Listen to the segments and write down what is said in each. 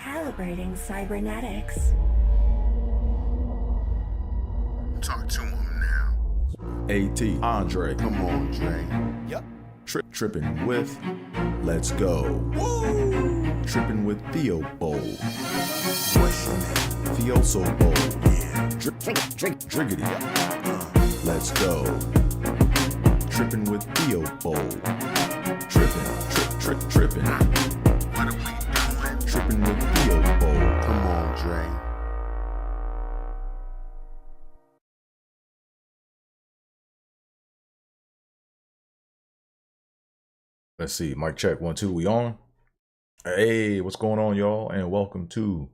Calibrating cybernetics. Talk to him now. AT, Andre. Come on, Dre. Yep. Trippin with Let's Go. Woo! Trippin with Theobold. What's your name? Theo so bold. Yeah. Driggity. Let's go. Trippin with Theobold. Trippin. What are we doing? Trippin with Theobold. Come on, Dre. Let's see. Mic check. 1, 2. We on? Hey, what's going on, y'all? And welcome to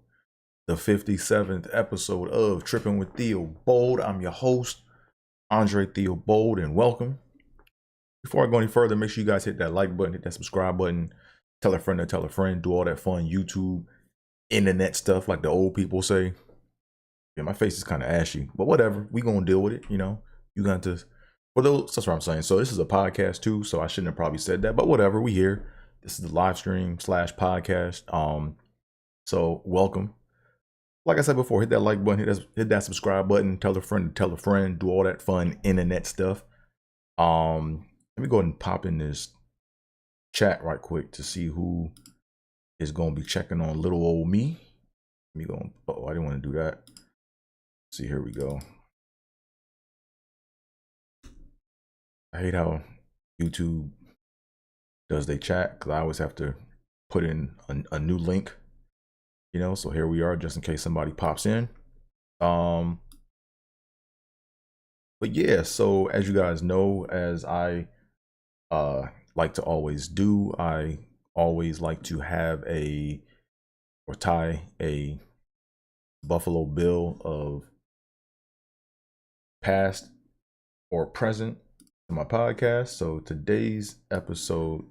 the 57th episode of Trippin with Theobold. I'm your host, Andre Theobold, and welcome. Before I go any further, make sure you guys hit that like button, hit that subscribe button, tell a friend to tell a friend, do all that fun YouTube, internet stuff like the old people say. Yeah, my face is kind of ashy, but whatever. We gonna deal with it, you know. You got to, for those, that's what I'm saying. So this is a podcast too, so I shouldn't have probably said that, but whatever. We here. This is the live stream / podcast. So welcome. Like I said before, hit that like button, hit that subscribe button, tell a friend to tell a friend, do all that fun internet stuff. Let me go ahead and pop in this chat right quick to see who is going to be checking on little old me. Let me go. Oh, I didn't want to do that. See, here we go. I hate how YouTube does they chat because I always have to put in a new link, you know. So here we are, just in case somebody pops in. But yeah, so as you guys know, as I like to always do, I always like to have tie a Buffalo Bill of past or present to my podcast. So today's episode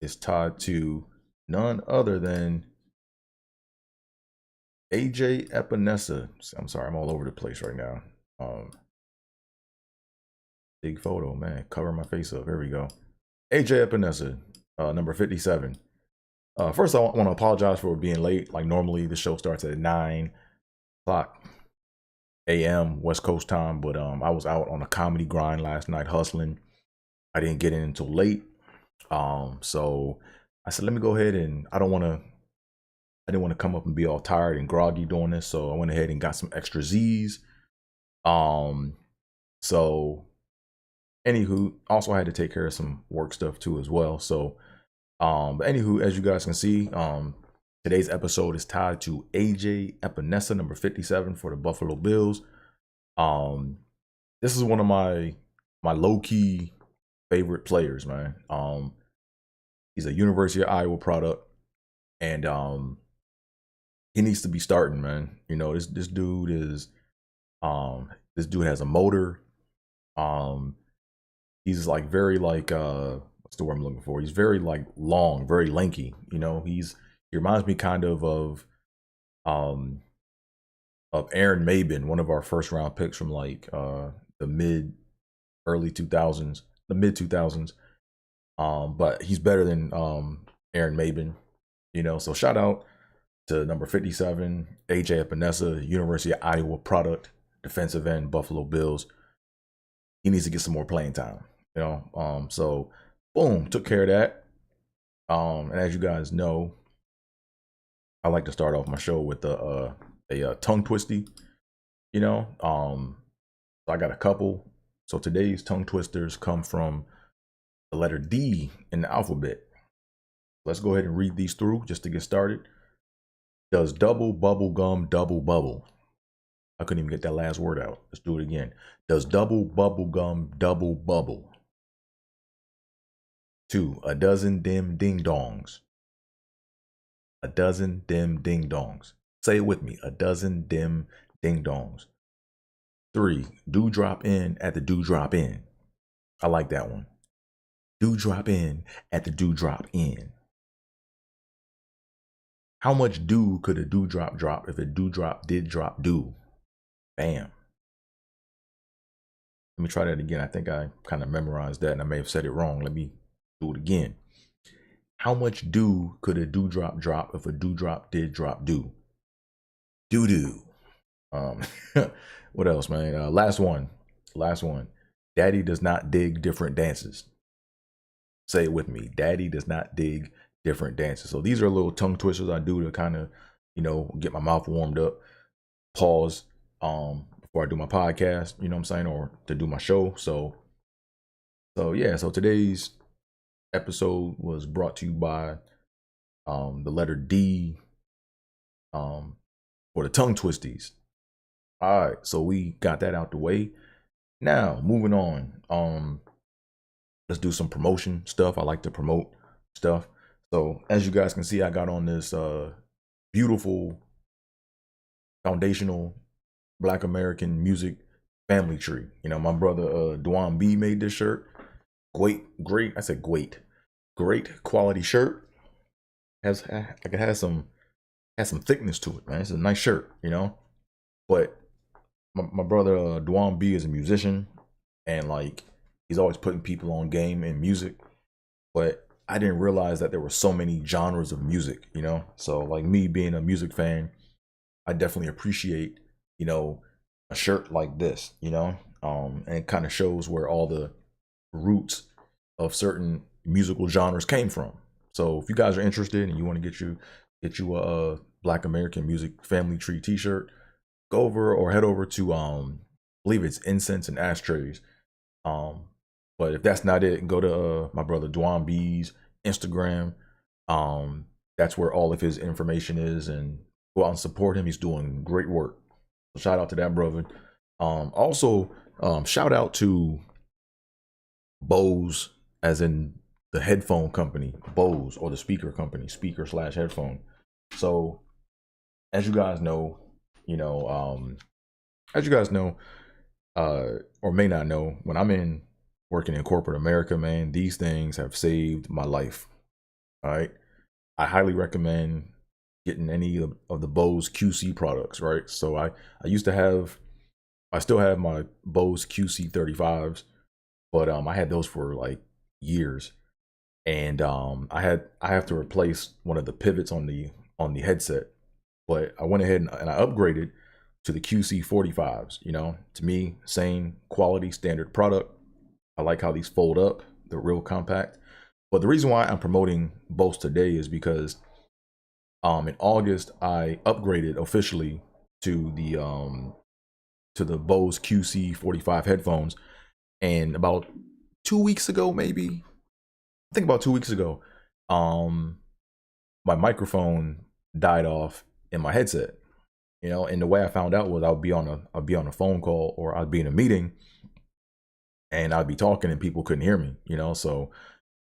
is tied to none other than AJ Epinesa. I'm sorry, I'm all over the place right now. Big photo, man, covering my face up. Here we go. AJ Epinesa, number 57. First, I want to apologize for being late. Like normally, the show starts at 9 o'clock a.m. West Coast time, but I was out on a comedy grind last night hustling. I didn't get in until late. So I said, let me go ahead and I didn't want to come up and be all tired and groggy doing this, so I went ahead and got some extra Z's. So anywho, also I had to take care of some work stuff too as well. So but anywho, as you guys can see, today's episode is tied to AJ Epinesa, number 57 for the Buffalo Bills. This is one of my low-key favorite players, man. He's a University of Iowa product, and he needs to be starting, man. You know, this dude is this dude has a motor. He's like very like what's the word I'm looking for? He's very like long, very lanky. You know, he reminds me kind of Aaron Maben, one of our first round picks from like the mid 2000s. But he's better than Aaron Maben, you know. So shout out to number 57, AJ Epinesa, University of Iowa product, defensive end, Buffalo Bills. He needs to get some more playing time, you know. So boom, took care of that. And as you guys know, I like to start off my show with a tongue twisty, you know. So I got a couple. So today's tongue twisters come from the letter D in the alphabet. Let's go ahead and read these through just to get started. Does double bubble gum double bubble? I couldn't even get that last word out. Let's do it again. Does double bubble gum double bubble? 2, a dozen dim ding dongs. A dozen dim ding dongs. Say it with me. A dozen dim ding dongs. 3, do drop in at the do drop in. I like that one. Do drop in at the do drop in. How much dew could a dewdrop drop if a dewdrop did drop dew? Bam. Let me try that again. I think I kind of memorized that and I may have said it wrong. Let me do it again. How much dew could a dewdrop drop if a dewdrop did drop dew? Doo doo. Um, what else, man? Last one. Last one. Daddy does not dig different dances. Say it with me. Daddy does not dig different dances. So these are little tongue twisters I do to kind of, get my mouth warmed up. Pause before I do my podcast, you know what I'm saying, or to do my show. So yeah, so today's episode was brought to you by the letter D for the tongue twisties. All right, so we got that out the way. Now, moving on. Let's do some promotion stuff. I like to promote stuff. So as you guys can see, I got on this beautiful foundational Black American music family tree. My brother Dwan B made this shirt. Great. I said great quality shirt. Has some thickness to it, man. It's a nice shirt, But my brother Dwan B is a musician, and like he's always putting people on game in music. But I didn't realize that there were so many genres of music, So like me being a music fan, I definitely appreciate, a shirt like this, and it kind of shows where all the roots of certain musical genres came from. So if you guys are interested and you want to get you a Black American Music Family Tree t-shirt, go over or head over to I believe it's Incense and Ashtrays. But if that's not it, go to my brother Dwan B's Instagram. That's where all of his information is, and go out and support him. He's doing great work. So shout out to that brother. Also, shout out to Bose, as in the headphone company, Bose, or the speaker company, speaker/headphone. So as you guys know, or may not know, when I'm working in corporate America, man, these things have saved my life. All right. I highly recommend getting any of the Bose QC products, right? So I still have my Bose QC 35s, but I had those for like years. And I have to replace one of the pivots on the headset. But I went ahead and I upgraded to the QC 45s, to me, same quality standard product. I like how these fold up. They're real compact. But the reason why I'm promoting Bose today is because in August I upgraded officially to the Bose QC 45 headphones, and about 2 weeks ago, maybe I think about 2 weeks ago, my microphone died off in my headset. And the way I found out was I'd be on a phone call, or I'd be in a meeting and I'd be talking and people couldn't hear me, So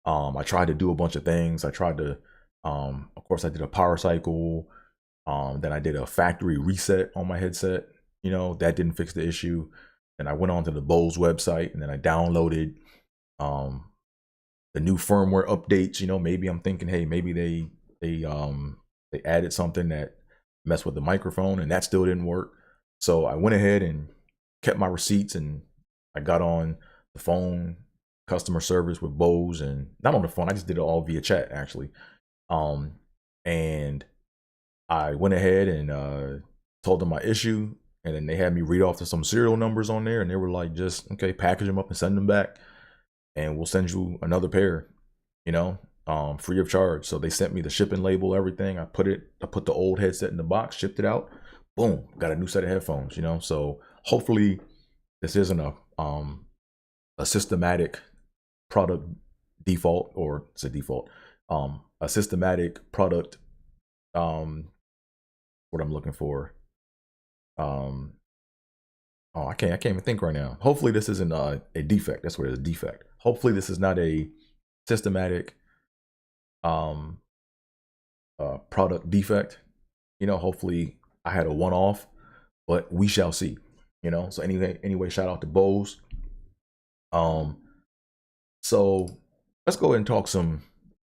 I tried to do a bunch of things. I tried to, of course, I did a power cycle. Then I did a factory reset on my headset. That didn't fix the issue. And I went onto the Bose website, and then I downloaded the new firmware updates. Maybe I'm thinking, hey, maybe they added something that messed with the microphone, and that still didn't work. So I went ahead and kept my receipts, and I got on the phone customer service with Bose, and not on the phone. I just did it all via chat, actually. And I went ahead and told them my issue, and then they had me read off to some serial numbers on there, and they were like, just okay, package them up and send them back, and we'll send you another pair, free of charge. So they sent me the shipping label, everything. I put the old headset in the box, shipped it out, boom, got a new set of headphones. So hopefully this isn't a systematic product default, or it's a default, a systematic product, what I'm looking for. I can't even think right now. Hopefully this isn't a defect. That's what it is, a defect. Hopefully this is not a systematic product defect. Hopefully I had a one-off, but we shall see. So anyway, shout out to Bose. So let's go ahead and talk some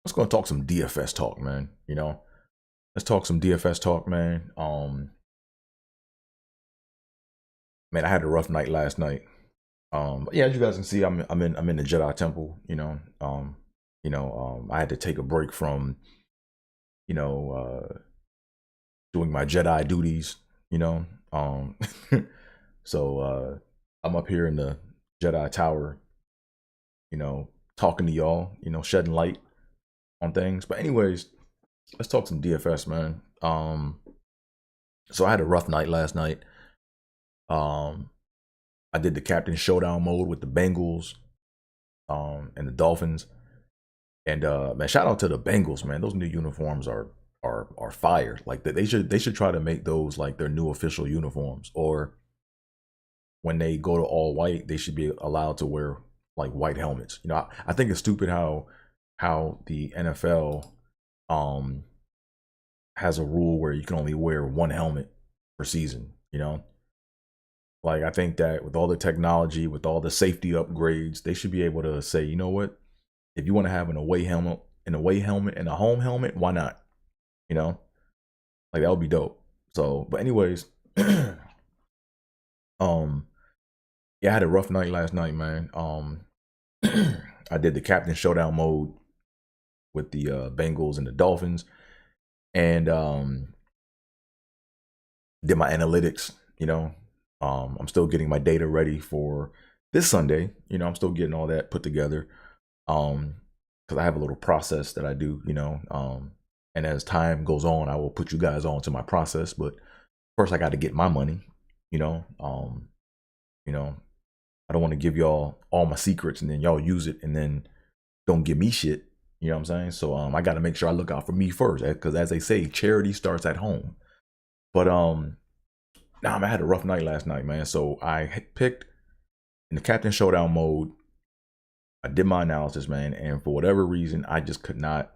DFS talk, man. Let's talk some DFS talk, man. Man, I had a rough night last night. Yeah, as you guys can see, I'm in the Jedi Temple. I had to take a break from, doing my Jedi duties, you know. Um, so I'm up here in the Jedi Tower, talking to y'all, shedding light on things. But anyways, let's talk some DFS, man. So I had a rough night last night. I did the Captain Showdown mode with the Bengals, and the Dolphins. And man, shout out to the Bengals, man. Those new uniforms are fire. Like they should try to make those like their new official uniforms. Or when they go to all white, they should be allowed to wear like white helmets. I think it's stupid how the NFL has a rule where you can only wear one helmet per season. Like I think that with all the technology, with all the safety upgrades, they should be able to say, you know what? If you want to have an away helmet, and a home helmet, why not? Like that would be dope. So, but anyways, yeah, I had a rough night last night, man. I did the Captain Showdown mode with the Bengals and the Dolphins, and did my analytics. I'm still getting my data ready for this Sunday. I'm still getting all that put together. Because I have a little process that I do, and as time goes on, I will put you guys on to my process. But first, I got to get my money, I don't want to give y'all all my secrets and then y'all use it and then don't give me shit. You know what I'm saying? So I got to make sure I look out for me first, because as they say, charity starts at home. But I had a rough night last night, man. So I picked in the Captain Showdown mode. I did my analysis, man, and for whatever reason, I just could not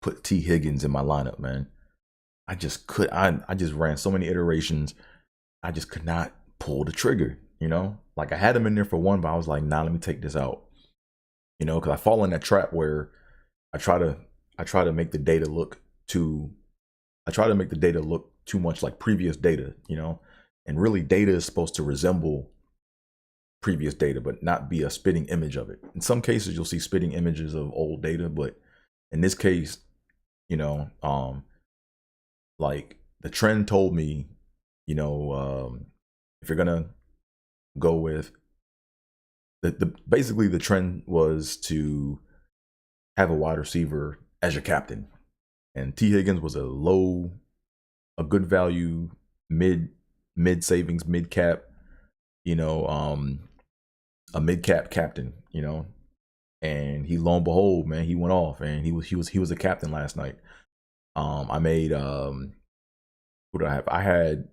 put T. Higgins in my lineup, man. I just ran so many iterations. I just could not pull the trigger, Like I had him in there for one, but I was like, nah, let me take this out. Because I fall in that trap where I try to make the data look too much like previous data, and really data is supposed to resemble previous data, but not be a spitting image of it. In some cases, you'll see spitting images of old data, but in this case, like the trend told me, if you're gonna go with basically the trend was to have a wide receiver as your captain, and T. Higgins was a good value, mid savings, mid cap, a mid cap captain, and he, lo and behold, man, he went off, and he was a captain last night. I made who did I have? I had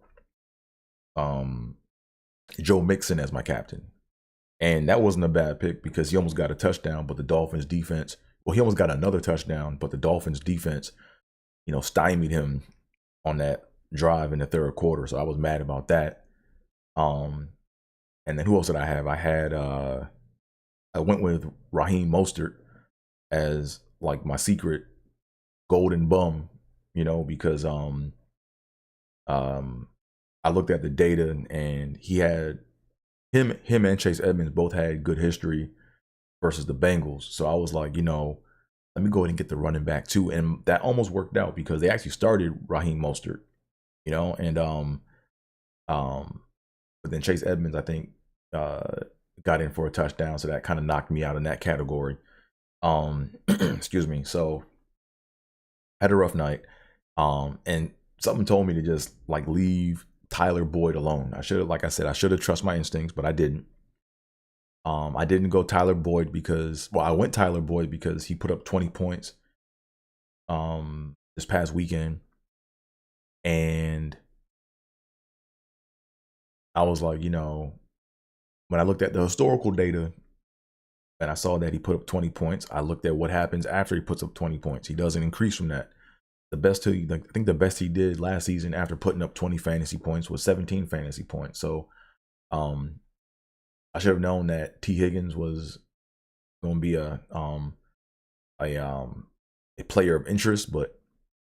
Joe Mixon as my captain, and that wasn't a bad pick because he almost got a touchdown, but the Dolphins defense, he almost got another touchdown, but the Dolphins defense, stymied him on that drive in the third quarter. So I was mad about that. And then who else did I have? I went with Raheem Mostert as like my secret golden bum, because I looked at the data and he had him and Chase Edmonds both had good history versus the Bengals. So I was like, let me go ahead and get the running back too. And that almost worked out because they actually started Raheem Mostert, and but then Chase Edmonds, I think, got in for a touchdown, so that kind of knocked me out in that category. Excuse me. So I had a rough night, and something told me to just like leave Tyler Boyd alone. I should have, like I said, I should have trusted my instincts, but I didn't. I didn't go Tyler Boyd because, I went Tyler Boyd because he put up 20 points this past weekend, and I was like, when I looked at the historical data and I saw that he put up 20 points, I looked at what happens after he puts up 20 points. He doesn't increase from that. I think the best he did last season after putting up 20 fantasy points was 17 fantasy points. So I should have known that T. Higgins was going to be a player of interest, but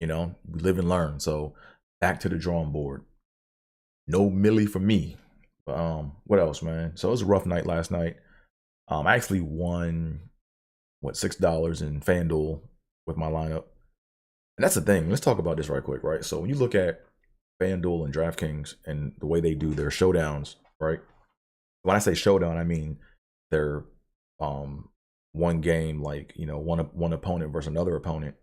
we live and learn. So back to the drawing board. No Millie for me. What else, man? So it was a rough night last night. I actually won $6 in FanDuel with my lineup. And that's the thing. Let's talk about this right quick, right? So when you look at FanDuel and DraftKings and the way they do their showdowns, right? When I say showdown, I mean they're one game, like, you know, one opponent versus another opponent.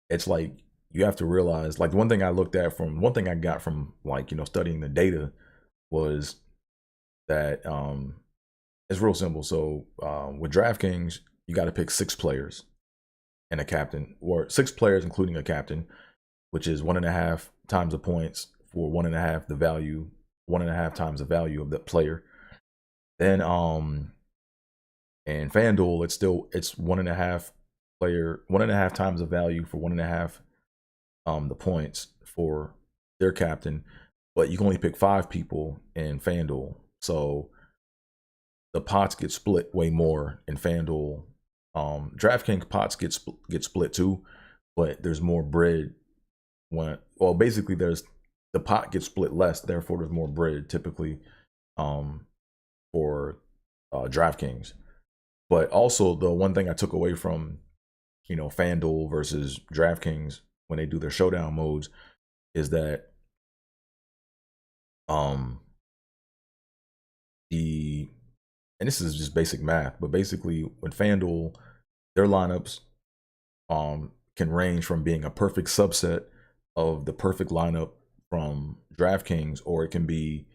It's like you have to realize, like, one thing I got from, like, you know, studying the data was that it's real simple. So with DraftKings, you got to pick 6 players and a captain, or 6 players including a captain, which is 1.5 times the points for 1.5 the value, 1.5 times the value of the player. Then in FanDuel, it's 1.5 player, 1.5 times the value for 1.5 the points for their captain, but you can only pick 5 people in FanDuel. So the pots get split way more in FanDuel. DraftKings pots get split too, but there's more bread basically the pot gets split less, therefore there's more bread typically for DraftKings. But also, the one thing I took away from, you know, FanDuel versus DraftKings when they do their showdown modes is that and this is just basic math, but basically with FanDuel, their lineups can range from being a perfect subset of the perfect lineup from DraftKings, or it can be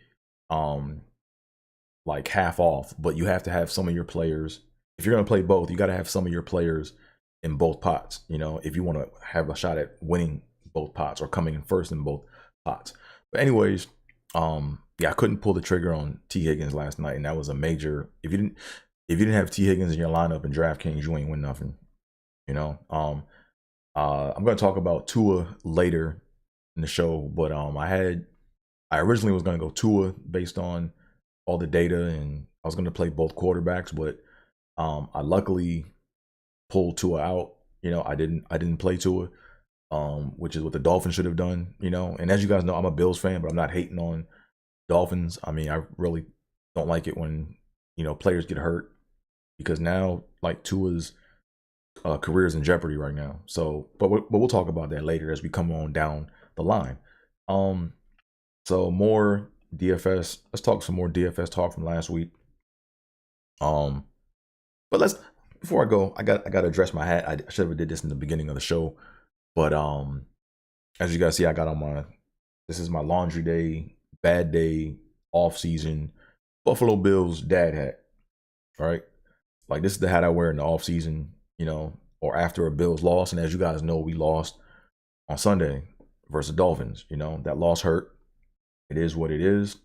like half off, but you have to have some of your players. If you're going to play both, you got to have some of your players in both pots, you know, if you want to have a shot at winning both pots or coming in first in both pots. But anyways, yeah, I couldn't pull the trigger on T. Higgins last night, and that was a major. If you didn't have T. Higgins in your lineup in DraftKings, you ain't win nothing, you know. I'm going to talk about Tua later in the show, but I originally was going to go Tua based on all the data, and I was going to play both quarterbacks, but I luckily pulled Tua out. You know, I didn't play Tua, which is what the Dolphins should have done, you know. And as you guys know, I'm a Bills fan, but I'm not hating on Dolphins. I mean, I really don't like it when, you know, players get hurt, because now, like, Tua's career is in jeopardy right now. So, but we'll talk about that later as we come on down the line. So more DFS. Let's talk some more DFS talk from last week. But before I go, I got to address my hat. I should have did this in the beginning of the show, but as you guys see, I got on this is my laundry day, bad day, off season Buffalo Bills dad hat. All right, like, this is the hat I wear in the off season, you know, or after a Bills loss. And as you guys know, we lost on Sunday versus Dolphins. You know, that loss hurt. It is what it is,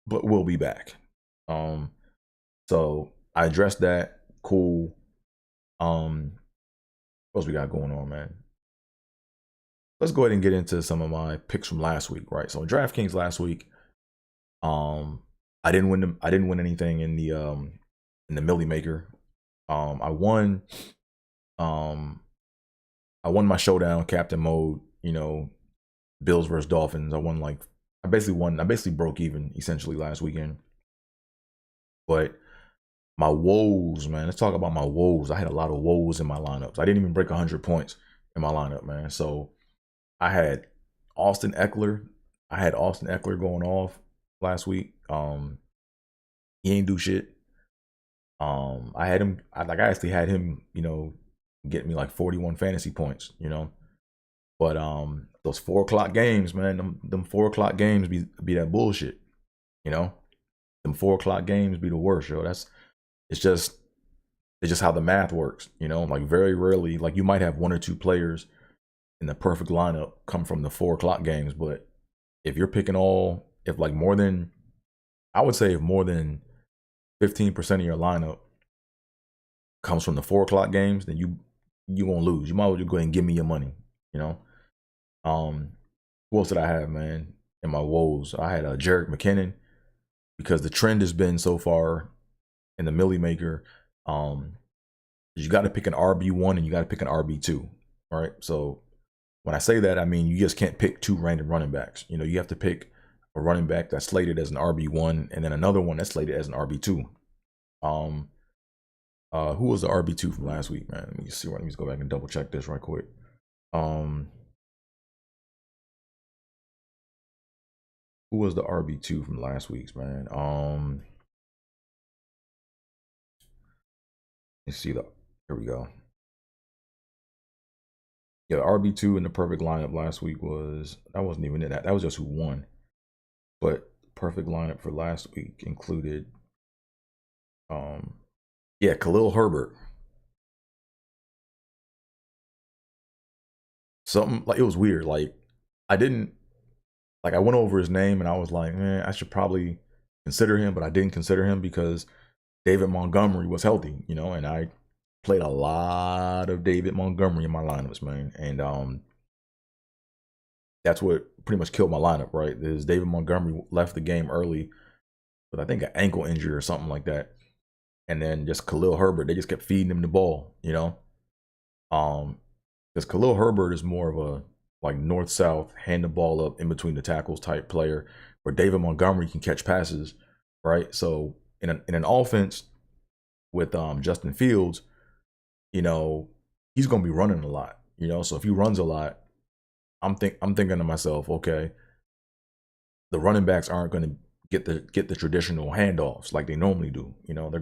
but we'll be back. So I addressed that. Cool. What else we got going on, man? Let's go ahead and get into some of my picks from last week, right? So in DraftKings last week, I didn't win anything in the Millie Maker. I won my showdown captain mode, you know, Bills versus Dolphins. I basically broke even essentially last weekend. But my woes, man, let's talk about my woes. I had a lot of woes in my lineups. I didn't even break 100 points in my lineup, man. So I had Austin Eckler. Going off last week. He ain't do shit. I actually had him, you know, get me like 41 fantasy points, you know. But those 4 o'clock games, man, them 4 o'clock games be that bullshit, you know. Them 4 o'clock games be the worst, yo. It's just how the math works, you know. Like, very rarely, like, you might have 1 or 2 players in the perfect lineup come from the 4 o'clock games, but if you're picking if more than 15% of your lineup comes from the 4 o'clock games, then you gonna lose. You might as well just go ahead and give me your money, you know. Who else did I have, man, in my woes? I had Jerick McKinnon, because the trend has been so far in the Millie Maker, you got to pick an RB1 and you got to pick an RB2. All right. So when I say that, I mean, you just can't pick 2 random running backs. You know, you have to pick a running back that's slated as an RB1 and then another one that's slated as an RB2. Who was the RB2 from last week, man? Let me see. Let me just go back and double check this right quick. Who was the RB2 from last week's, man? Let's see the. Here we go. Yeah, the RB2 in the perfect lineup last week that wasn't even in that. That was just who won. But perfect lineup for last week included, yeah, Khalil Herbert. Something like, it was weird. Like I went over his name and I was like, man, I should probably consider him, but I didn't consider him because David Montgomery was healthy, and I played a lot of David Montgomery in my lineups, man. And that's what pretty much killed my lineup, right? Is David Montgomery left the game early with, I think, an ankle injury or something like that. And then just Khalil Herbert, they just kept feeding him the ball, because Khalil Herbert is more of a like north-south, hand the ball up in between the tackles type player, where David Montgomery can catch passes, right? So in an offense with Justin Fields, he's going to be running a lot, So if he runs a lot, I'm thinking to myself, okay, the running backs aren't going to get the traditional handoffs like they normally do. They're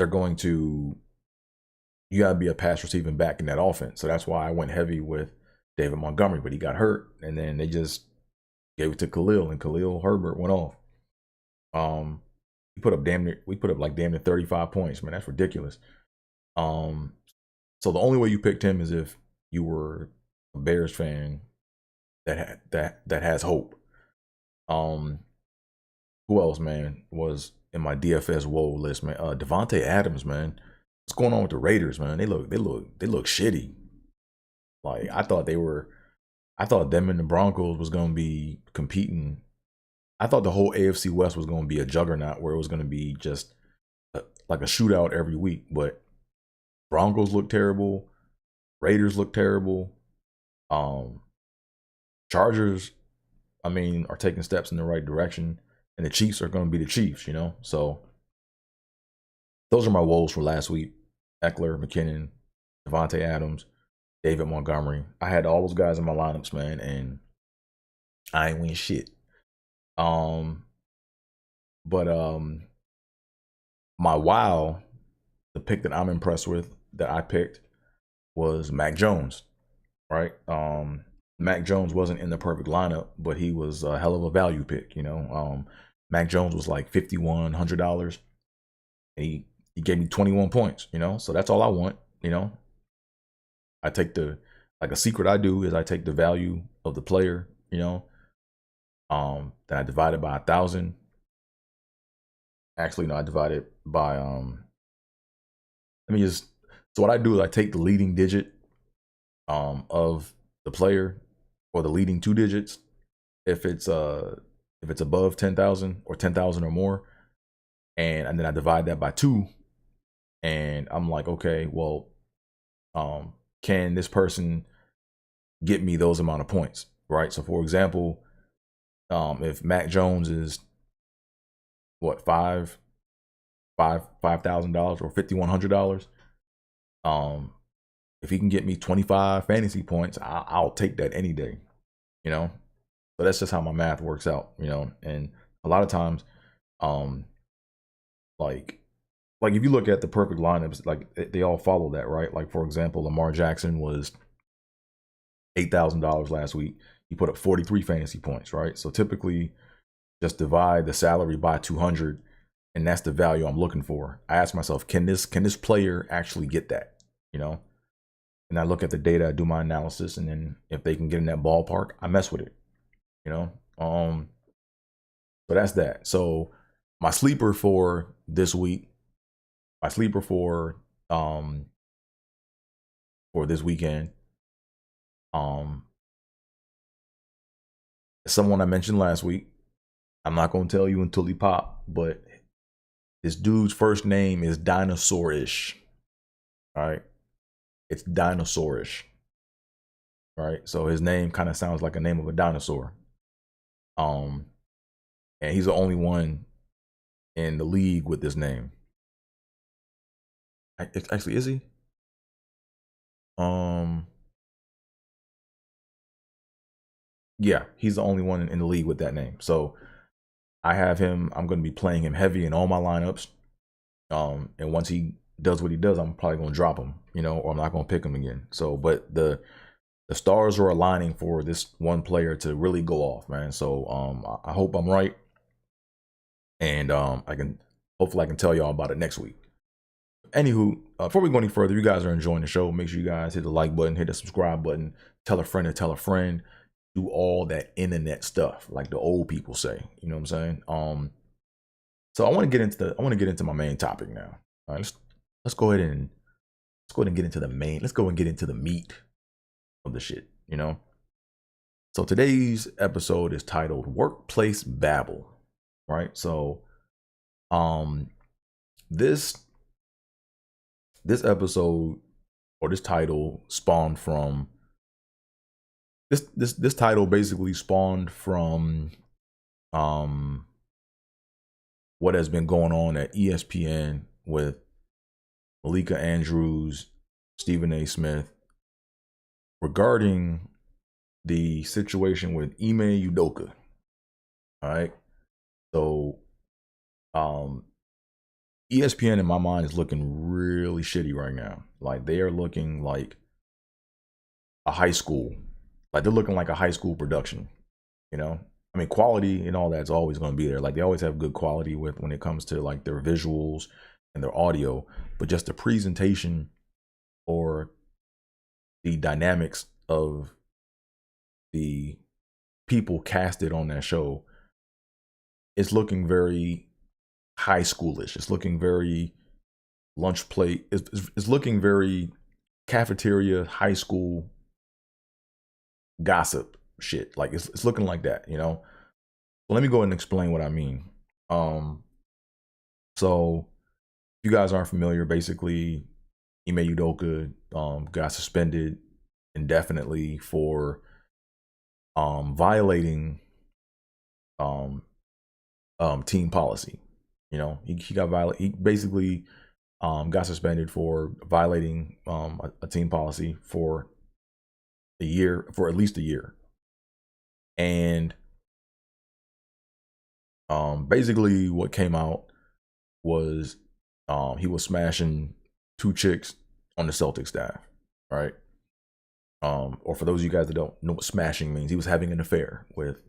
going to, you gotta be a pass receiving back in that offense. So that's why I went heavy with David Montgomery, but he got hurt, and then they just gave it to Khalil, and Khalil Herbert went off. We put up damn near 35 points, man. That's ridiculous. So the only way you picked him is if you were a Bears fan that has hope. Who else, man, was in my DFS woe list, man? Devontae Adams, man. What's going on with the Raiders, man? They look shitty. Like I thought them and the Broncos was gonna be competing. I thought the whole AFC West was gonna be a juggernaut where it was gonna be just like a shootout every week. But Broncos look terrible, Raiders look terrible. Chargers, are taking steps in the right direction, and the Chiefs are gonna be the Chiefs, So those are my woes for last week. Eckler, McKinnon, Devontae Adams, David Montgomery. I had all those guys in my lineups, man, and I ain't win shit. But my wow, the pick that I'm impressed with that I picked was Mac Jones, right? Mac Jones wasn't in the perfect lineup, but he was a hell of a value pick, Mac Jones was like $5,100, and he gave me 21 points, so that's all I want, I take a secret I do is I take the value of the player, then I divide it by 1,000. Actually, no, I divide it by, so what I do is I take the leading digit of the player, or the leading two digits, if it's above 10,000 or 10,000 or more, and then I divide that by 2. And I'm like, okay, well, can this person get me those amount of points, right? So for example, if Mac Jones is what, $5,000 or $5,100, if he can get me 25 fantasy points, I'll take that any day, So that's just how my math works out, And a lot of times, like if you look at the perfect lineups, like they all follow that, right? Like for example, Lamar Jackson was $8,000 last week. He put up 43 fantasy points, right? So typically, just divide the salary by 200, and that's the value I'm looking for. I ask myself, can this player actually get that? And I look at the data, I do my analysis, and then if they can get in that ballpark, I mess with it. So that's that. So my sleeper for this week, for this weekend, someone I mentioned last week. I'm not gonna tell you until he pop, but this dude's first name is Dinosaurish. All right, it's Dinosaurish. Right, so his name kind of sounds like a name of a dinosaur. And he's the only one in the league with this name. Actually, is he? Yeah, he's the only one in the league with that name. So I have him. I'm going to be playing him heavy in all my lineups. And once he does what he does, I'm probably going to drop him, or I'm not going to pick him again. So, but the stars are aligning for this one player to really go off, man. So I hope I'm right, and hopefully I can tell y'all about it next week. Anywho, before we go any further, if you guys are enjoying the show, make sure you guys hit the like button, hit the subscribe button, tell a friend to tell a friend, do all that internet stuff, like the old people say. You know what I'm saying? So I want to get into my main topic now. All right, let's go ahead and get into the main. Let's go and get into the meat of the shit. So today's episode is titled "Workplace Babble." Right. So, this episode, or this title, spawned from this title basically spawned from what has been going on at ESPN with Malika Andrews, Stephen A. Smith, regarding the situation with Ime Udoka. All right. So ESPN in my mind is looking really shitty right now. Like, they are looking like a high school. Like, they're looking like a high school production. I mean, quality and all that's always going to be there. Like, they always have good quality when it comes to like their visuals and their audio, but just the presentation or the dynamics of the people casted on that show, it's looking very high schoolish. It's looking very lunch plate. It's looking very cafeteria, high school gossip shit. Like, it's looking like that, So let me go ahead and explain what I mean. So if you guys aren't familiar, basically Ime Udoka got suspended indefinitely for violating team policy. He got he basically got suspended for violating a team policy for at least a year. And basically what came out was he was smashing two chicks on the Celtics staff, right? Or for those of you guys that don't know what smashing means, he was having an affair with,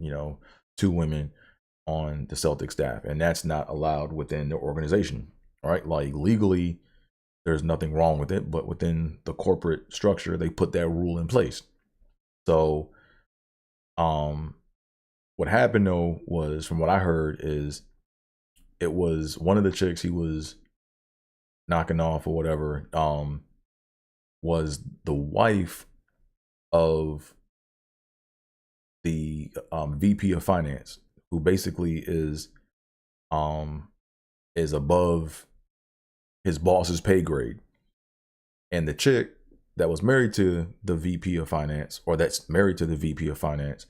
two women on the Celtics staff, and that's not allowed within the organization, right? Like, legally, there's nothing wrong with it, but within the corporate structure, they put that rule in place. So, what happened though was, from what I heard, is it was one of the chicks he was knocking off or whatever, was the wife of the VP of finance, who basically is above his boss's pay grade. And the chick that was married to the VP of finance, or that's married to the VP of finance,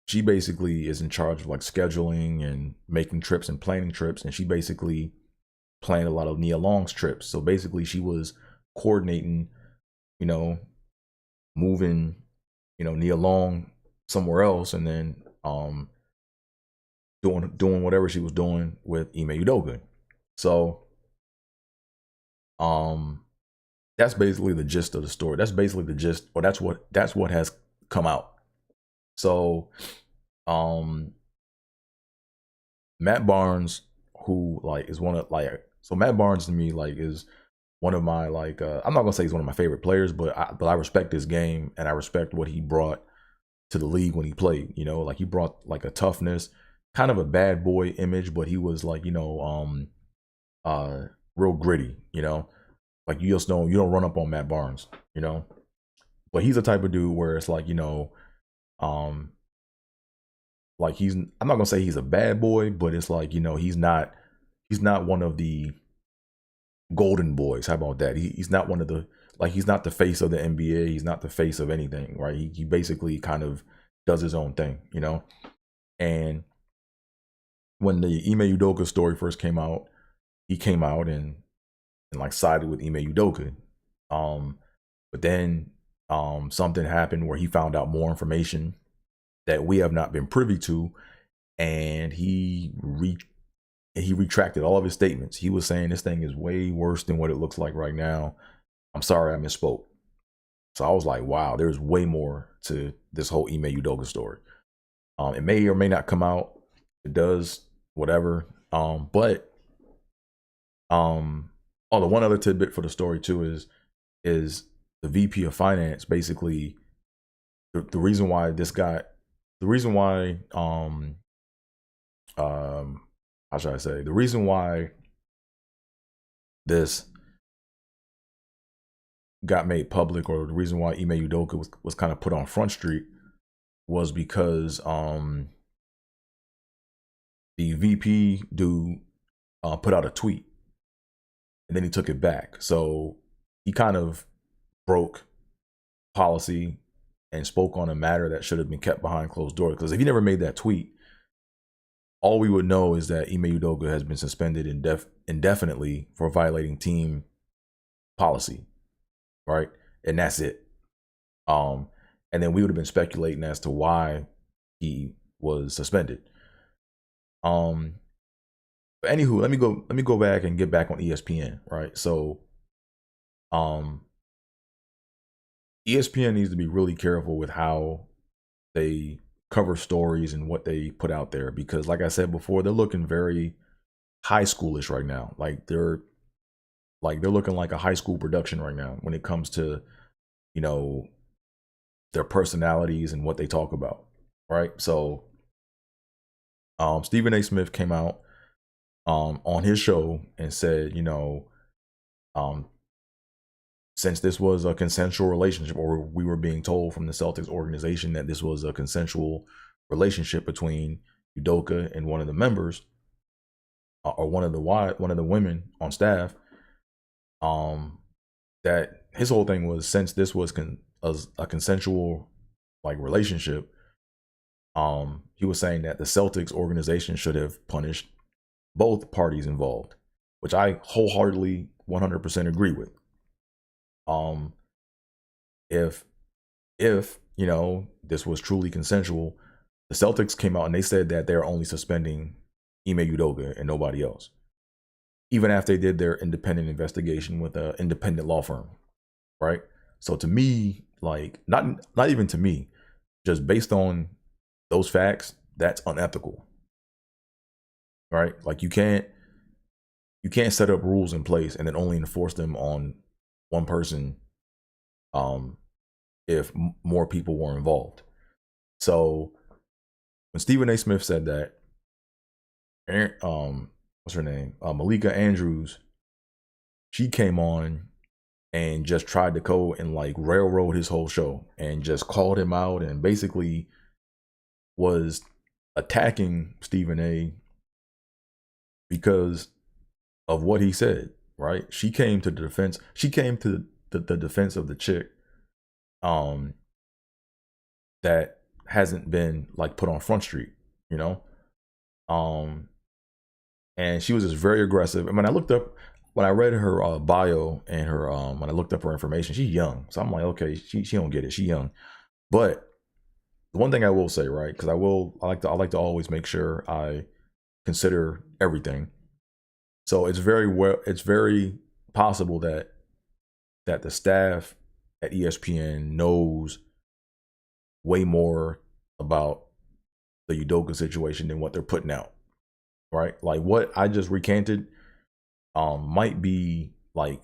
she basically is in charge of like scheduling and making trips and planning trips, and she basically planned a lot of Nia Long's trips. So basically she was coordinating, moving, Nia Long somewhere else, and then doing whatever she was doing with Ime Udoka. So that's basically the gist of the story. That's basically the gist, or that's what has come out. So Matt Barnes, who like is one of like, so Matt Barnes to me like is one of my like I'm not gonna say he's one of my favorite players, but I respect his game, and I respect what he brought to the league when he played. Like, he brought like a toughness, kind of a bad boy image, but he was like, real gritty. Like, you don't run up on Matt Barnes, but he's the type of dude where it's like, like, I'm not gonna say he's a bad boy, but it's like, he's not one of the golden boys. How about that? He's not one of the, like, he's not the face of the NBA. He's not the face of anything, right? He basically kind of does his own thing, And when the Ime Udoka story first came out, he came out and like sided with Ime Udoka. But then something happened where he found out more information that we have not been privy to, and he retracted all of his statements. He was saying this thing is way worse than what it looks like right now. I'm sorry I misspoke. So I was like, wow, there's way more to this whole Ime Udoka story. It may or may not come out. It does, whatever. But the one other tidbit for the story too is the VP of Finance basically the reason why how should I say, the reason why this got made public, or the reason why Ime Udoka was kind of put on Front Street, was because the VP dude put out a tweet and then he took it back. So he kind of broke policy and spoke on a matter that should have been kept behind closed doors. Because if he never made that tweet, all we would know is that Ime Udoka has been suspended indefinitely for violating team policy, right? And that's it. And then we would have been speculating as to why he was suspended. But anywho, let me go back and get back on ESPN, right? So ESPN needs to be really careful with how they cover stories and what they put out there, because like I said before, they're looking very high schoolish right now. Like they're looking like a high school production right now when it comes to, you know, their personalities and what they talk about, right? So Stephen A. Smith came out on his show and said, you know, since this was a consensual relationship, or we were being told from the Celtics organization that this was a consensual relationship between Udoka and one of the members, or one of the women on staff, that his whole thing was, since this was a consensual like relationship, he was saying that the Celtics organization should have punished both parties involved, which I wholeheartedly 100% agree with. If you know, this was truly consensual, the Celtics came out and they said that they're only suspending Ime Udoka and nobody else, even after they did their independent investigation with an independent law firm, right? So to me, like, not even to me, just based on those facts, that's unethical, right? Like you can't set up rules in place and then only enforce them on one person if more people were involved. So when Stephen A. Smith said that, what's her name? Malika Andrews, she came on and just tried to go and like railroad his whole show and just called him out and basically was attacking Stephen A. because of what he said, right? She came to the defense. She came to the defense of the chick that hasn't been like put on Front Street, you know? And she was just very aggressive. And when I read her bio and her when I looked up her information, she's young. So I'm like, okay, she don't get it. She's young. But the one thing I will say, right, because I like to always make sure I consider everything. So it's very possible that the staff at ESPN knows way more about the Udoka situation than what they're putting out, right? Like what I just recanted might be like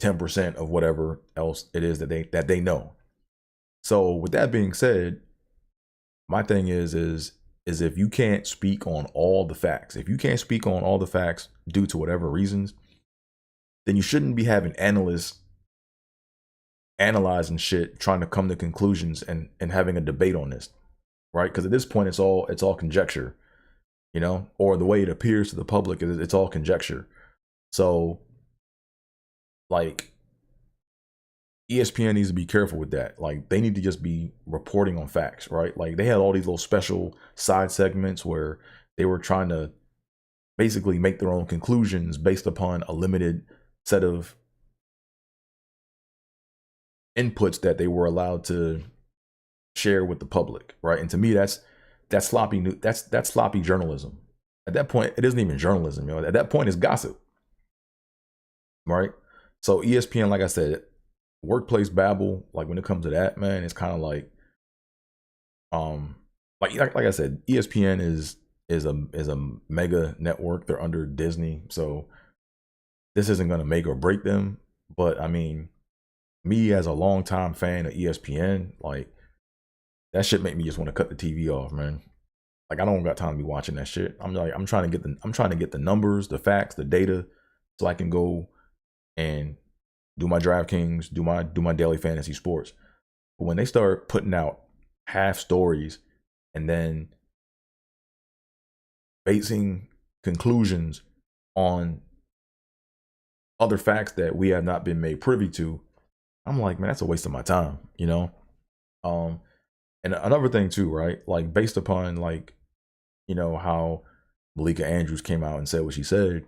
10% of whatever else it is that they know. So with that being said, my thing is if you can't speak on all the facts, due to whatever reasons, then you shouldn't be having analysts analyzing shit, trying to come to conclusions and having a debate on this, right? Because at this point, it's all conjecture, you know, or the way it appears to the public is it's all conjecture. So, like, ESPN needs to be careful with that. Like, they need to just be reporting on facts, right? Like, they had all these little special side segments where they were trying to basically make their own conclusions based upon a limited set of inputs that they were allowed to share with the public, right? And to me, that's sloppy. That's sloppy journalism. At that point, it isn't even journalism. At that point, it's gossip, right? So ESPN, like I said, workplace babble. Like when it comes to that, man, it's kind of like, like I said, ESPN is a mega network. They're under Disney, so this isn't gonna make or break them. But I mean, me as a longtime fan of ESPN, like that shit make me just want to cut the TV off, man. Like I don't got time to be watching that shit. I'm trying to get the numbers, the facts, the data, so I can go and do my DraftKings, do my daily fantasy sports. But when they start putting out half stories and then basing conclusions on other facts that we have not been made privy to, I'm like, man, that's a waste of my time, And another thing too, right? Like based upon like, how Malika Andrews came out and said what she said,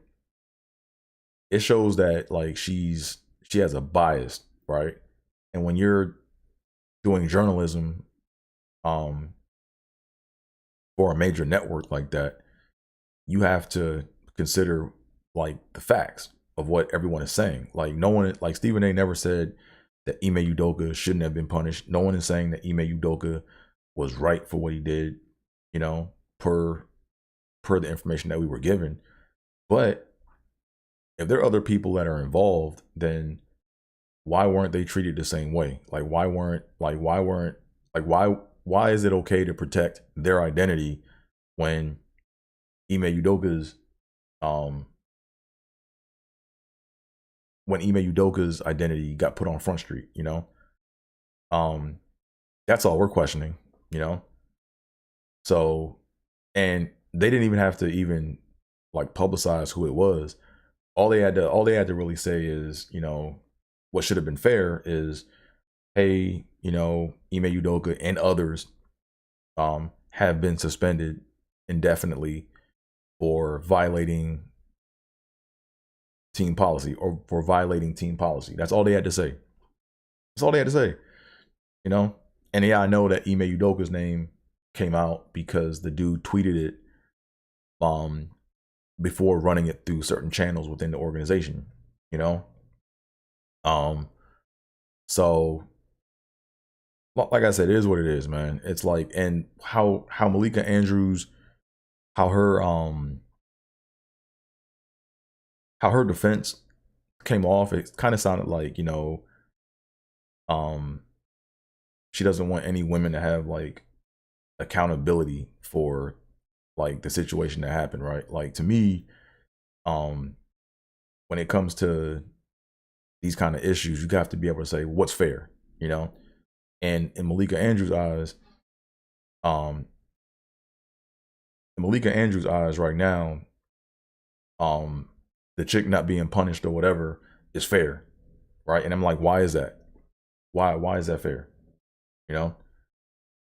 it shows that like she has a bias, right? And when you're doing journalism for a major network like that, you have to consider like the facts of what everyone is saying. Like no one, like Stephen A never said that Ime Udoka shouldn't have been punished. No one is saying that Ime Udoka was right for what he did, per the information that we were given. But if there are other people that are involved, then why weren't they treated the same way? Like why is it okay to protect their identity when Ime Udoka's identity got put on Front Street, that's all we're questioning, So, and they didn't even have to even like publicize who it was. All they had to really say is, what should have been fair is, hey, Ime Udoka and others have been suspended indefinitely for violating team policy or for violating team policy. That's all they had to say. That's all they had to say, And yeah, I know that Ime Udoka's name came out because the dude tweeted it before running it through certain channels within the organization, So like I said, it is what it is, man. It's like, and how Malika Andrews, how her defense came off, it kind of sounded like, she doesn't want any women to have like accountability for like the situation that happened, right? Like to me, when it comes to these kind of issues, you have to be able to say what's fair, And in Malika Andrews' eyes, right now, the chick not being punished or whatever is fair, right? And I'm like, why is that? Why is that fair?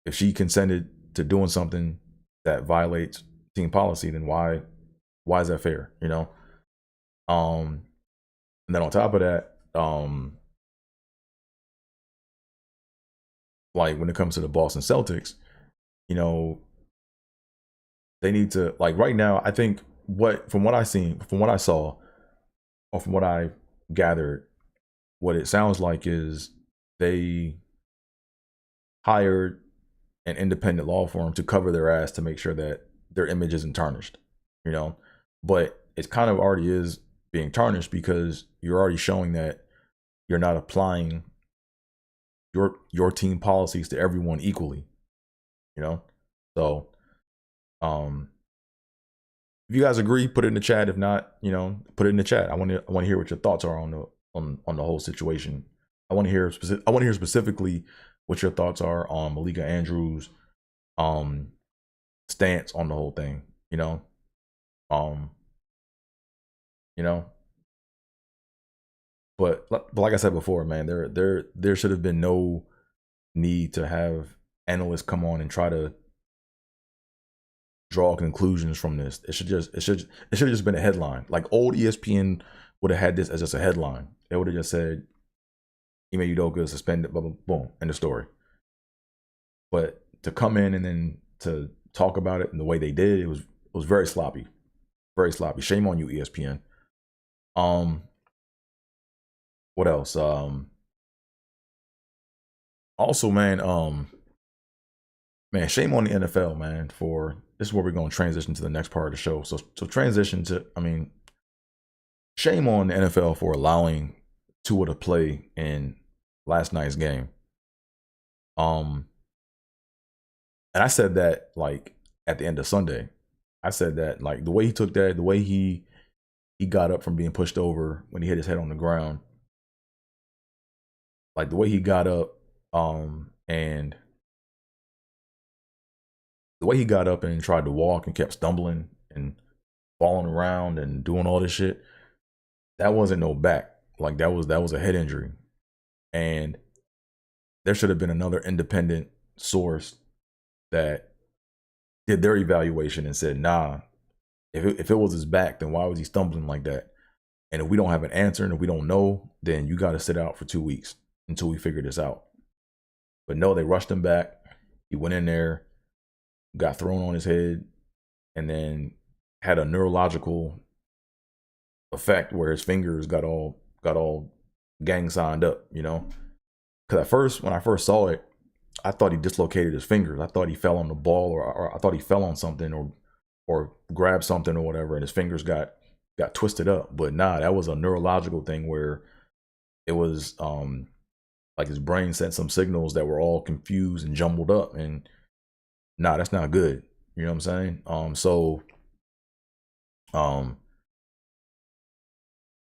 If she consented to doing something that violates team policy, then why is that fair? And then on top of that, like when it comes to the Boston Celtics, they need to, like right now, I think from what I saw, or from what I gathered, what it sounds like is they hired an independent law firm to cover their ass to make sure that their image isn't tarnished, but it kind of already is being tarnished because you're already showing that you're not applying your team policies to everyone equally, So, if you guys agree, put it in the chat. If not, put it in the chat. I want to hear what your thoughts are on the whole situation. I want to hear specifically what your thoughts are on Malika Andrews' stance on the whole thing. But like I said before, man, there should have been no need to have analysts come on and try to draw conclusions from this. It should have just been a headline. Like old ESPN would have had this as just a headline. They would have just said, Ime Udoka suspended, blah, blah, boom, end of story. But to come in and then to talk about it in the way they did, it was very sloppy. Very sloppy. Shame on you, ESPN. What else? Also, man, shame on the NFL, man, for this is where we're gonna transition to the next part of the show. So transition to, shame on the NFL for allowing Tua to play in last night's game. And I said that like at the end of Sunday. I said that like the way he took that, the way he got up from being pushed over when he hit his head on the ground, like the way he got up, and the way he got up and tried to walk and kept stumbling and falling around and doing all this shit, that wasn't no back. Like that was a head injury. And there should have been another independent source that did their evaluation and said, nah, if it was his back, then why was he stumbling like that? And if we don't have an answer and if we don't know, then you got to sit out for 2 weeks until we figure this out. But no, they rushed him back. He went in there, got thrown on his head, and then had a neurological effect where his fingers got all gang signed up, you know? Because at first, when I first saw it, I thought he dislocated his fingers. I thought he fell on the ball, or I thought he fell on something or grabbed something or whatever, and his fingers got twisted up. But nah, that was a neurological thing where it was like his brain sent some signals that were all confused and jumbled up, and nah, that's not good. You know what I'm saying?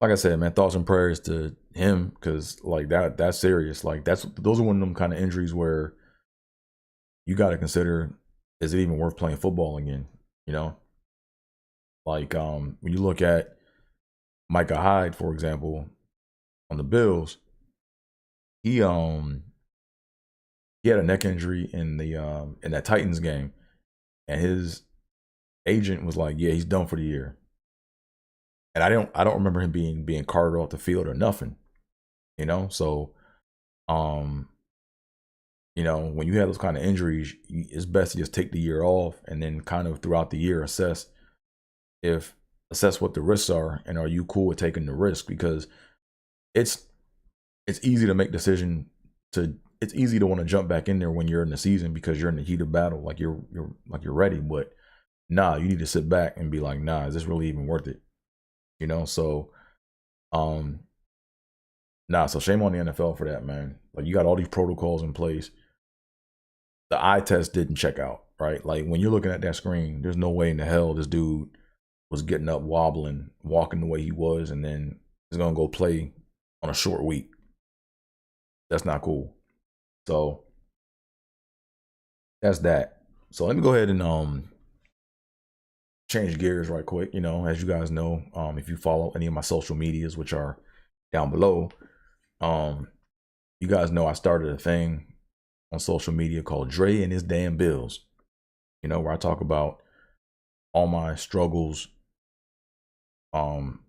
Like I said, man, thoughts and prayers to him, because like that's serious. Like those are one of them kind of injuries where you got to consider, is it even worth playing football again? You know, like when you look at Micah Hyde, for example, on the Bills, he had a neck injury in that Titans game, and his agent was like, yeah, he's done for the year. And I don't remember him being carted off the field or nothing, you know. So, you know, when you have those kind of injuries, it's best to just take the year off and then kind of throughout the year assess what the risks are and are you cool with taking the risk, because it's easy to make it's easy to want to jump back in there when you're in the season because you're in the heat of battle, like you're ready. But nah, you need to sit back and be like, nah, is this really even worth it? You know, so so shame on the NFL for that, man. Like, you got all these protocols in place. The eye test didn't check out, right? Like, when you're looking at that screen, there's no way in the hell this dude was getting up, wobbling, walking the way he was, and then he's gonna go play on a short week. That's not cool. So that's that. So let me go ahead and change gears right quick. You know, as you guys know, if you follow any of my social medias, which are down below, you guys know I started a thing on social media called Dre and His Damn Bills, you know, where I talk about all my struggles from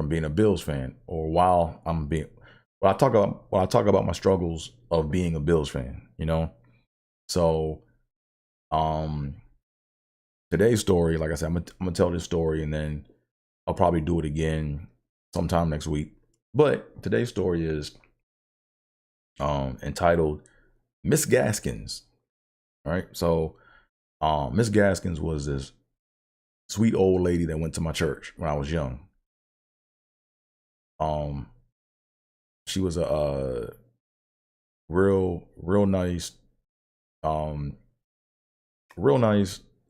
being a Bills fan, or while I talk about my struggles of being a Bills fan, you know. So today's story, like I said, I'm gonna tell this story and then I'll probably do it again sometime next week. But today's story is entitled Miss Gaskins. All right. So Miss Gaskins was this sweet old lady that went to my church when I was young. She was a real nice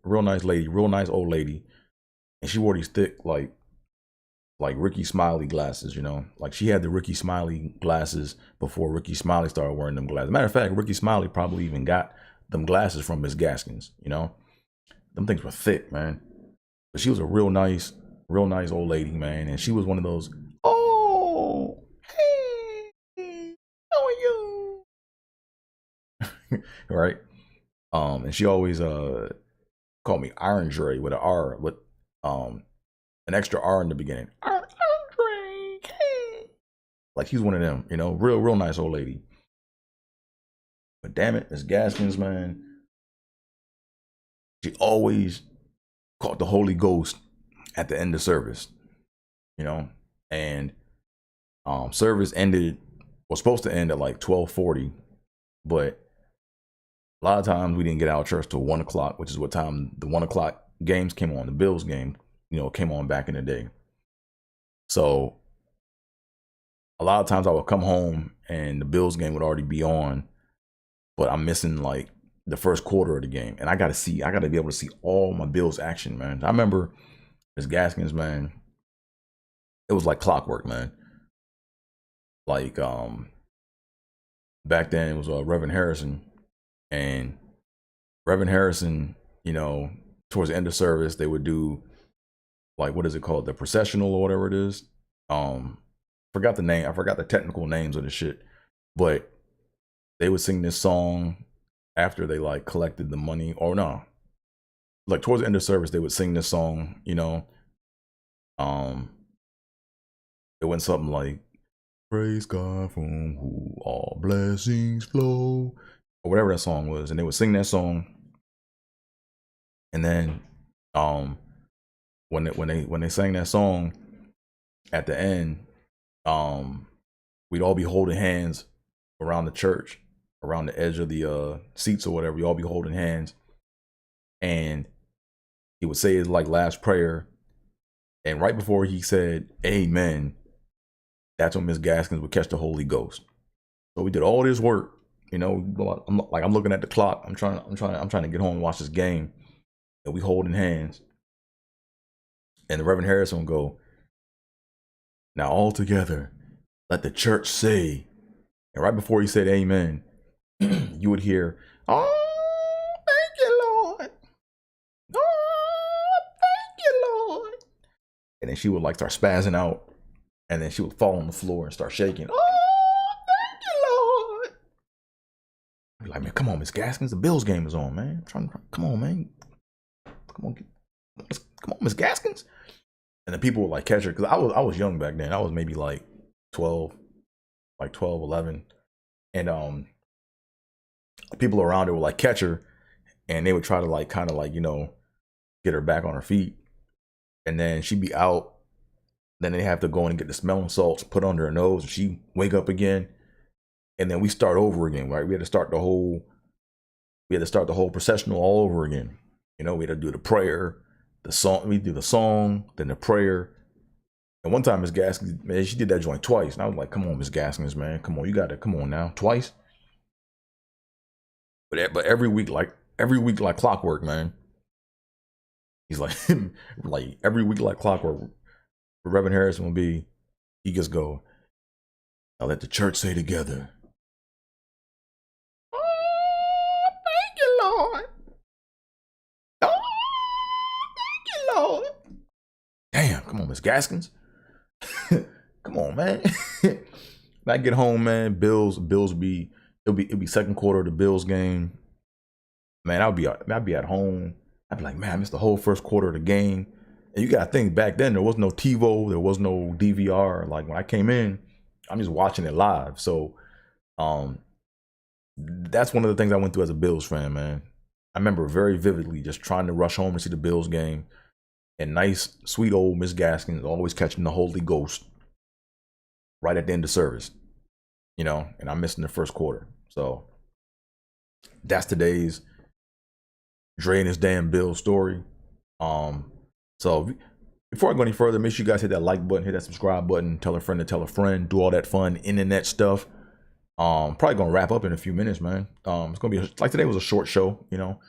real nice lady, real nice old lady, and she wore these thick like Ricky Smiley glasses, you know. Like, she had the Ricky Smiley glasses before Ricky Smiley started wearing them glasses. Matter of fact, Ricky Smiley probably even got them glasses from Miss Gaskins, you know. Them things were thick, man. But she was a real nice old lady, man, and she was one of those, oh, hey, how are you? Right? And she always call me Iron Dre with an R with an extra R in the beginning. Iron Dre. Like he's one of them, you know, real nice old lady. But damn it, Miss Gaskins, man, she always caught the Holy Ghost at the end of service, you know, and service ended, was supposed to end at like 12:40, but a lot of times we didn't get out of church till 1 o'clock, which is what time the 1 o'clock games came on. The Bills game, you know, came on back in the day. So a lot of times I would come home and the Bills game would already be on, but I'm missing like the first quarter of the game. And I got to be able to see all my Bills action, man. I remember Miss Gaskins, man, it was like clockwork, man. Like, back then it was Reverend Harrison, and Reverend Harrison, you know, towards the end of service, they would do like, what is it called? The processional or whatever it is. Forgot the name. I forgot the technical names of the shit, but they would sing this song after they like collected the money, or no, like towards the end of service, they would sing this song, you know. It went something like, praise God from whom all blessings flow, or whatever that song was, and they would sing that song. And then when they sang that song at the end, we'd all be holding hands around the church, around the edge of the seats or whatever. We all be holding hands, and he would say his like last prayer, and right before he said amen, that's when Miss Gaskins would catch the Holy Ghost. So we did all this work, you know. I'm looking at the clock. I'm trying to get home and watch this game, and we holding hands. And the Reverend Harrison would go, now all together, let the church say. And right before he said amen, you would hear, oh, thank you, Lord. Oh, thank you, Lord. And then she would like start spazzing out. And then she would fall on the floor and start shaking. Oh, thank you, Lord. I'd be like, man, come on, Miss Gaskins. The Bills game is on, man. Come on, man. Come on, Miss Gaskins. And the people would like catch her, because I was young back then. I was maybe like 12, 11. And people around her would like catch her, and they would try to like kind of like, you know, get her back on her feet. And then she'd be out. Then they have to go in and get the smelling salts put under her nose, and she wake up again. And then we start over again, right? We had to start the whole processional all over again. You know, we had to do the prayer, the song. We do the song, then the prayer. And one time, Miss Gaskins, man, she did that joint twice. And I was like, come on, Miss Gaskins, man. Come on, you got to come on now. Twice. But every week like clockwork, man. He's like, like every week like clockwork. Reverend Harrison will be, he just go, now let the church say together, oh, thank you, Lord. Oh, thank you, Lord. Damn, come on, Miss Gaskins. Come on, man. When I get home, man, Bills be, it'll be second quarter of the Bills game. Man, I'd be at home. I'd be like, man, I missed the whole first quarter of the game. And you gotta think, back then there was no TiVo, there was no DVR. Like when I came in, I'm just watching it live. So that's one of the things I went through as a Bills fan, man. I remember very vividly just trying to rush home to see the Bills game, and nice, sweet old Miss Gaskins always catching the Holy Ghost right at the end of service, you know, and I'm missing the first quarter. So that's today's Dre and his damn Bills story. So before I go any further, make sure you guys hit that like button, hit that subscribe button, tell a friend to tell a friend, do all that fun internet stuff. Probably gonna wrap up in a few minutes, man. It's gonna be like today was a short show, you know.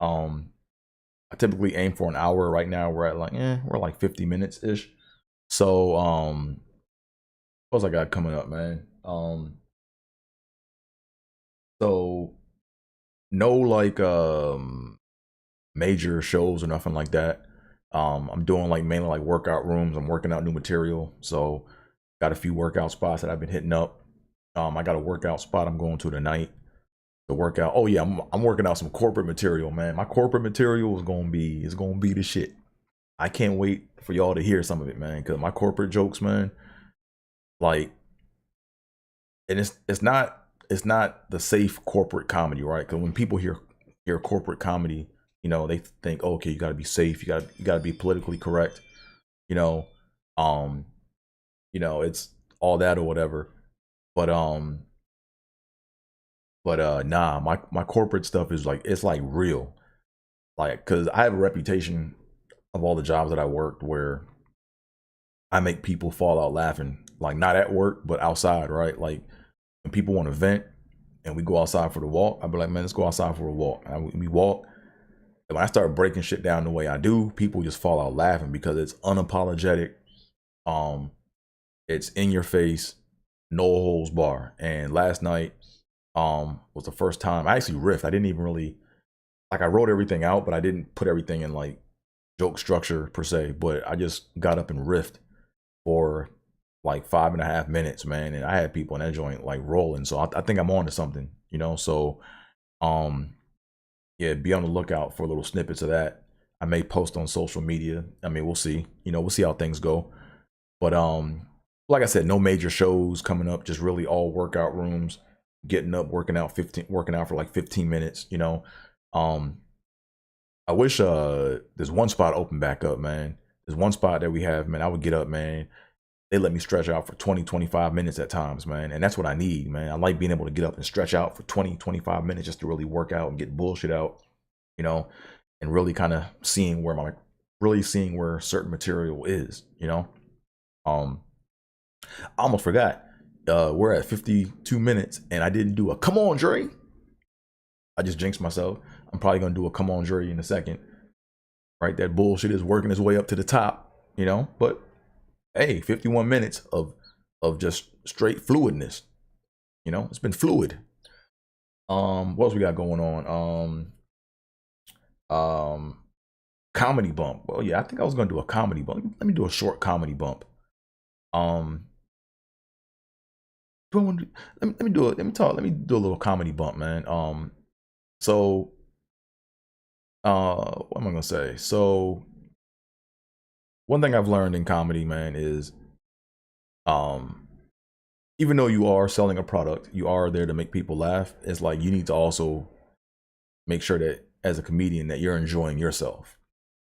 I typically aim for an hour. Right now we're like 50 minutes ish. So what else I got coming up, man? So no like major shows or nothing like that. I'm doing like mainly like workout rooms. I'm working out new material, so got a few workout spots that I've been hitting up. I got a workout spot I'm going to tonight. to work out. Oh yeah, I'm working out some corporate material, man. My corporate material is gonna be the shit. I can't wait for y'all to hear some of it, man. Cause my corporate jokes, man, like, and it's not the safe corporate comedy, right? Because when people hear corporate comedy, you know, they think, oh, okay, you gotta be safe, you gotta be politically correct, you know, um, it's all that or whatever. But nah, my corporate stuff is like, it's like real. Like, cause I have a reputation of all the jobs that I worked where I make people fall out laughing, like not at work, but outside, right? Like when people want to vent and we go outside for the walk, I'd be like, man, let's go outside for a walk. And we walk. And when I start breaking shit down the way I do, people just fall out laughing because it's unapologetic. It's in your face, no holds bar. And last night was the first time I actually riffed. I didn't even really, like, I wrote everything out, but I didn't put everything in like joke structure per se. But I just got up and riffed for like 5.5 minutes, man, and I had people in that joint like rolling. So I think I'm on to something, you know. So yeah, be on the lookout for little snippets of that. I may post on social media. I mean, we'll see. You know, we'll see how things go. But like I said, no major shows coming up, just really all workout rooms, getting up, working out for like 15 minutes, you know. I wish there's one spot open back up, man. There's one spot that we have, man. I would get up, man. They let me stretch out for 20-25 minutes at times, man. And that's what I need, man. I like being able to get up and stretch out for 20-25 minutes just to really work out and get bullshit out, you know, and really kind of seeing where certain material is, you know. I almost forgot. We're at 52 minutes and I didn't do a come on, Dre. I just jinxed myself. I'm probably gonna do a come on, Dre in a second. Right? That bullshit is working its way up to the top, you know, but hey, 51 minutes of just straight fluidness. You know, it's been fluid. What else we got going on? Comedy bump. Well, yeah, I think I was gonna do a comedy bump. Let me do a short comedy bump. Let me do a little comedy bump, man. So what am I gonna say? So one thing I've learned in comedy, man, is even though you are selling a product, you are there to make people laugh. It's like you need to also make sure that as a comedian that you're enjoying yourself,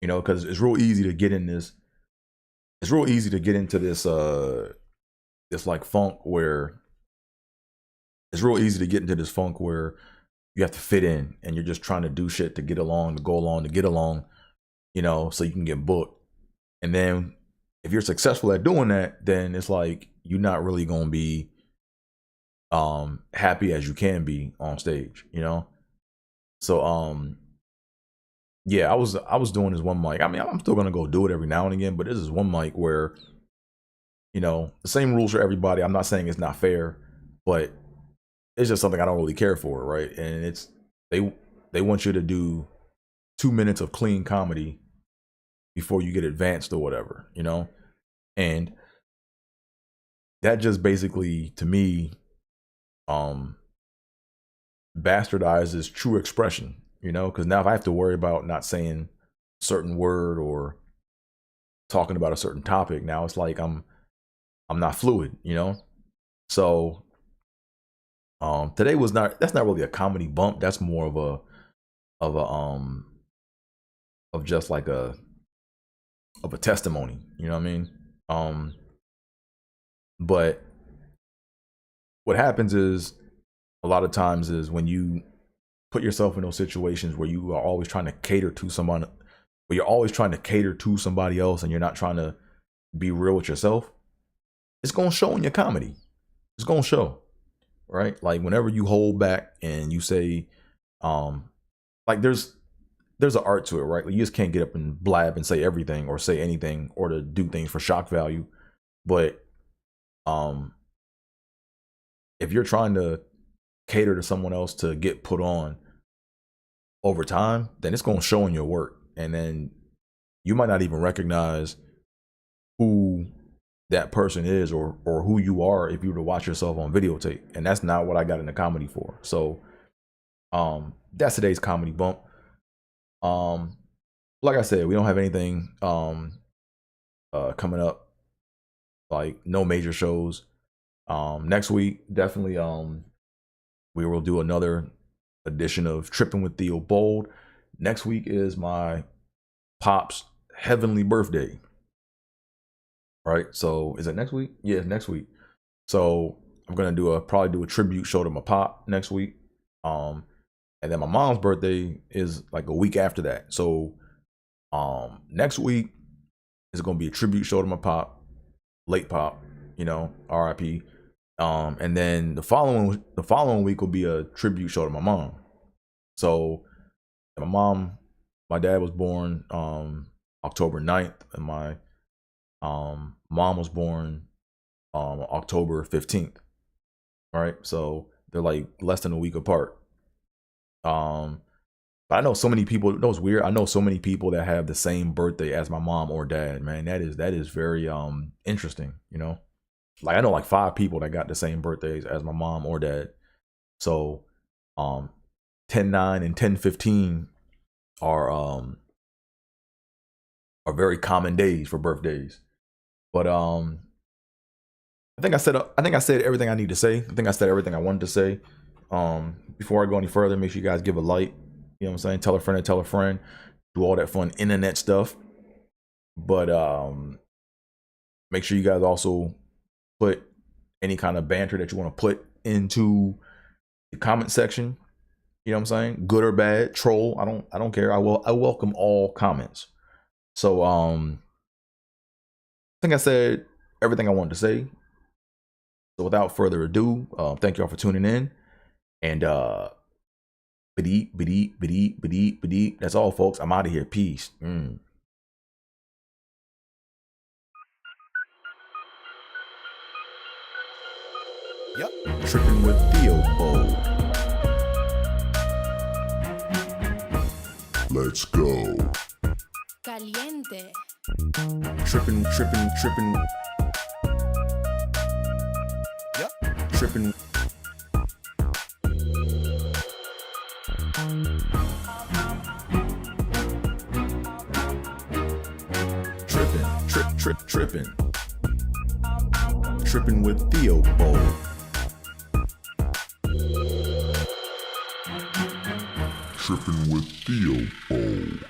you know, because it's real easy to get in this. It's real easy to get into this like funk where it's real easy to get into this funk where you have to fit in and you're just trying to do shit to get along, to go along, to get along, you know, so you can get booked. And then if you're successful at doing that, then it's like you're not really gonna be happy as you can be on stage, you know. So yeah, I was doing this one mic. I mean, I'm still gonna go do it every now and again, but this is one mic where, you know, the same rules for everybody. I'm not saying it's not fair, but it's just something I don't really care for, right? And it's they want you to do 2 minutes of clean comedy before you get advanced or whatever, you know? And that just basically, to me, bastardizes true expression, you know? Because now if I have to worry about not saying a certain word or talking about a certain topic, now it's like I'm not fluid, you know? So today that's not really a comedy bump. That's more of just like a testimony, you know what I mean? But what happens is a lot of times is when you put yourself in those situations where you are always trying to cater to someone, where you're always trying to cater to somebody else and you're not trying to be real with yourself, it's gonna show in your comedy. It's gonna show, right? Like whenever you hold back and you say, like there's an art to it, right? Like you just can't get up and blab and say everything or say anything or to do things for shock value. But if you're trying to cater to someone else to get put on over time, then it's going to show in your work. And then you might not even recognize who that person is or who you are if you were to watch yourself on videotape. And that's not what I got into comedy for. So That's today's comedy bump. Like I said, we don't have anything coming up, like no major shows. Next week, definitely we will do another edition of Trippin' with Theobold. Next week is my pop's heavenly birthday. Right? So is it next week? Yeah, next week. So I'm gonna probably do a tribute show to my pop next week. And then my mom's birthday is like a week after that. So next week is gonna be a tribute show to my pop, late pop, R.I.P. And then the following week will be a tribute show to my mom. So my dad was born October 9th, and my mom was born October 15th. All right, so they're like less than a week apart. But I know so many people. That was weird. I know so many people that have the same birthday as my mom or dad. Man, that is very interesting. Like I know like 5 people that got the same birthdays as my mom or dad. So 10-9 and 10-15 are very common days for birthdays. But I think I said everything I need to say. I think I said everything I wanted to say. Before I go any further, make sure you guys give a like. You know what I'm saying? Tell a friend and tell a friend. Do all that fun internet stuff. But make sure you guys also put any kind of banter that you want to put into the comment section. You know what I'm saying? Good or bad, troll. I don't care. I welcome all comments. So I think I said everything I wanted to say. So without further ado, thank y'all for tuning in. And that's all, folks. I'm out of here. Peace. Yep. Trippin' with Theobold. Let's go. Caliente. Trippin'. Yep. Trippin'. Trippin'. Trippin' with Theobold. Trippin' with Theobold.